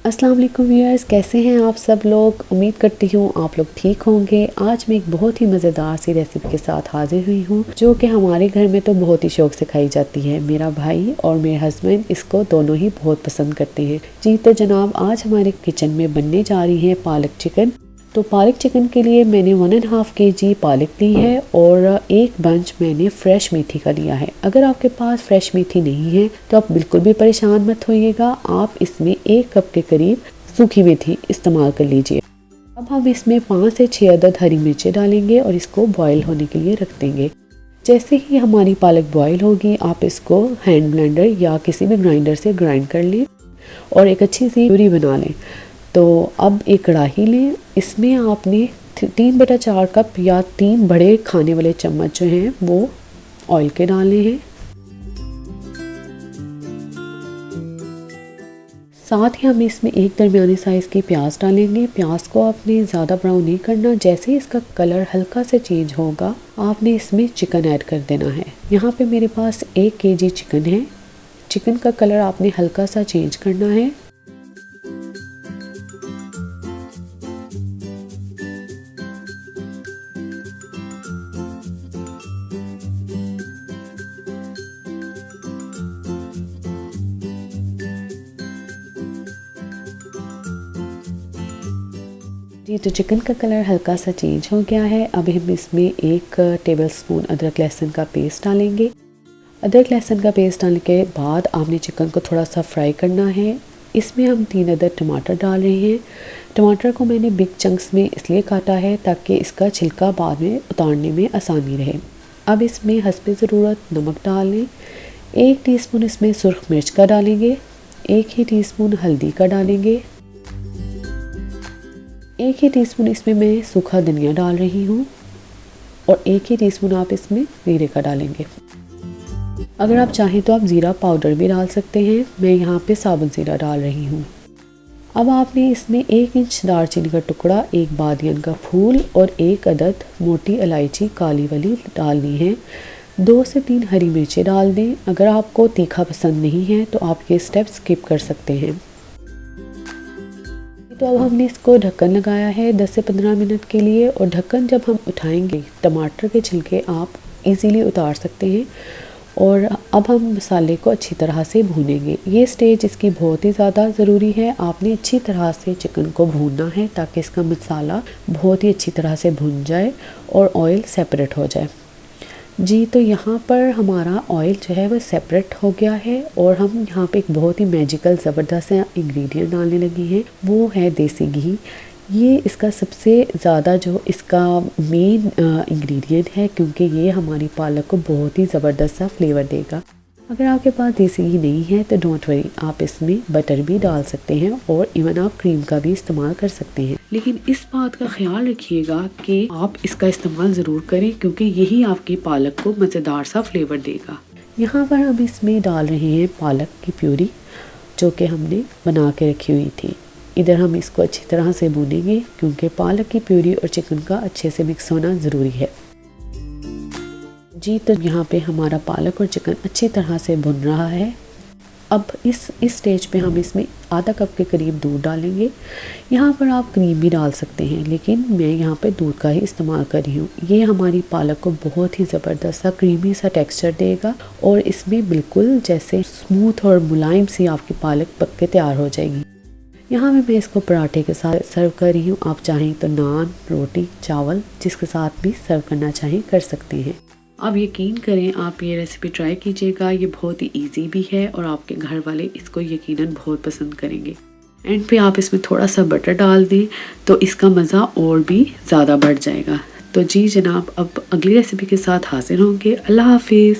अस्सलाम वालेकुम व्यूअर्स, कैसे हैं आप सब लोग। उम्मीद करती हूँ आप लोग ठीक होंगे। आज मैं एक बहुत ही मज़ेदार सी रेसिपी के साथ हाजिर हुई हूँ जो कि हमारे घर में तो बहुत ही शौक से खाई जाती है। मेरा भाई और मेरे हस्बैंड इसको दोनों ही बहुत पसंद करते हैं। जी तो जनाब, आज हमारे किचन में बनने जा रही है पालक चिकन। तो पालक चिकन के लिए मैंने 1.5 kg पालक ली है और एक बंच मैंने फ्रेश मेथी का लिया है। अगर आपके पास फ्रेश मेथी नहीं है तो आप बिल्कुल भी परेशान मत होइएगा, आप इसमें 1 कप के करीब सूखी मेथी इस्तेमाल कर लीजिए। अब हम इसमें 5 से 6 अदद हरी मिर्चें डालेंगे और इसको बॉयल होने के लिए रख देंगे। जैसे ही हमारी पालक बॉयल होगी आप इसको हैंड ब्लेंडर या किसी भी ग्राइंडर से ग्राइंड कर लें और एक अच्छी सी प्यूरी बना लें। तो अब एक कढ़ाई लें, इसमें आपने 3/4 कप या 3 बड़े खाने वाले चम्मच जो हैं वो ऑयल के डालने हैं। साथ ही हम इसमें एक दरमियानी साइज़ की प्याज डालेंगे। प्याज को आपने ज़्यादा ब्राउन नहीं करना, जैसे ही इसका कलर हल्का से चेंज होगा आपने इसमें चिकन ऐड कर देना है। यहाँ पे मेरे पास 1 kg चिकन है। चिकन का कलर आपने हल्का सा चेंज करना है। जी तो चिकन का कलर हल्का सा चेंज हो गया है। अब हम इसमें 1 टेबलस्पून अदरक लहसुन का पेस्ट डालेंगे। अदरक लहसुन का पेस्ट डालने के बाद आपने चिकन को थोड़ा सा फ्राई करना है। इसमें हम 3 अदद टमाटर डाल रहे हैं। टमाटर को मैंने बिग चंक्स में इसलिए काटा है ताकि इसका छिलका बाद में उतारने में आसानी रहे। अब इसमें हस्बे ज़रूरत नमक डाल लें। 1 टीस्पून इसमें सुर्ख मिर्च का डालेंगे, 1 ही टीस्पून हल्दी का डालेंगे, 1 ही टीस्पून इसमें मैं सूखा धनिया डाल रही हूँ और 1 ही टीस्पून आप इसमें जीरे का डालेंगे। अगर आप चाहें तो आप ज़ीरा पाउडर भी डाल सकते हैं, मैं यहाँ पे साबुत ज़ीरा डाल रही हूँ। अब आपने इसमें 1 इंच दालचीनी का टुकड़ा, 1 बादियान का फूल और 1 अदद मोटी इलायची काली वाली डालनी है। 2 से 3 हरी मिर्चें डाल दें। अगर आपको तीखा पसंद नहीं है तो आप ये स्टेप स्किप कर सकते हैं। तो अब हमने इसको ढक्कन लगाया है 10 से 15 मिनट के लिए और ढक्कन जब हम उठाएंगे टमाटर के छिलके आप इजीली उतार सकते हैं। और अब हम मसाले को अच्छी तरह से भूनेंगे। ये स्टेज इसकी बहुत ही ज़्यादा ज़रूरी है। आपने अच्छी तरह से चिकन को भूनना है ताकि इसका मसाला बहुत ही अच्छी तरह से भुन जाए और ऑयल सेपरेट हो जाए। जी तो यहाँ पर हमारा ऑयल जो है वो सेपरेट हो गया है और हम यहाँ पे एक बहुत ही मैजिकल ज़बरदस्त इंग्रेडिएंट डालने लगे हैं, वो है देसी घी। ये इसका सबसे ज़्यादा जो इसका मेन इंग्रेडिएंट है, क्योंकि ये हमारी पालक को बहुत ही ज़बरदस्त सा फ्लेवर देगा। अगर आपके पास देसी घी नहीं है तो डोंट वरी, आप इसमें बटर भी डाल सकते हैं और इवन आप क्रीम का भी इस्तेमाल कर सकते हैं। लेकिन इस बात का ख्याल रखिएगा कि आप इसका इस्तेमाल ज़रूर करें क्योंकि यही आपकी पालक को मज़ेदार सा फ्लेवर देगा। यहाँ पर हम इसमें डाल रहे हैं पालक की प्यूरी जो कि हमने बना के रखी हुई थी। इधर हम इसको अच्छी तरह से भूनेंगे क्योंकि पालक की प्यूरी और चिकन का अच्छे से मिक्स होना ज़रूरी है। जी तो यहाँ पे हमारा पालक और चिकन अच्छी तरह से भुन रहा है। अब इस स्टेज पे हम इसमें आधा कप के करीब दूध डालेंगे। यहाँ पर आप क्रीम भी डाल सकते हैं लेकिन मैं यहाँ पे दूध का ही इस्तेमाल कर रही हूँ। ये हमारी पालक को बहुत ही ज़बरदस्त सा क्रीमी सा टेक्सचर देगा और इसमें बिल्कुल जैसे स्मूथ और मुलायम सी आपकी पालक पक के तैयार हो जाएगी। यहाँ मैं इसको पराठे के साथ सर्व कर रही हूँ। आप चाहें तो नान, रोटी, चावल जिसके साथ भी सर्व करना चाहें कर सकते हैं। आप यकीन करें, आप ये रेसिपी ट्राई कीजिएगा। ये बहुत ही इजी भी है और आपके घर वाले इसको यकीनन बहुत पसंद करेंगे। एंड पे आप इसमें थोड़ा सा बटर डाल दें तो इसका मज़ा और भी ज़्यादा बढ़ जाएगा। तो जी जनाब, अब अगली रेसिपी के साथ हाजिर होंगे। अल्लाह हाफिज़।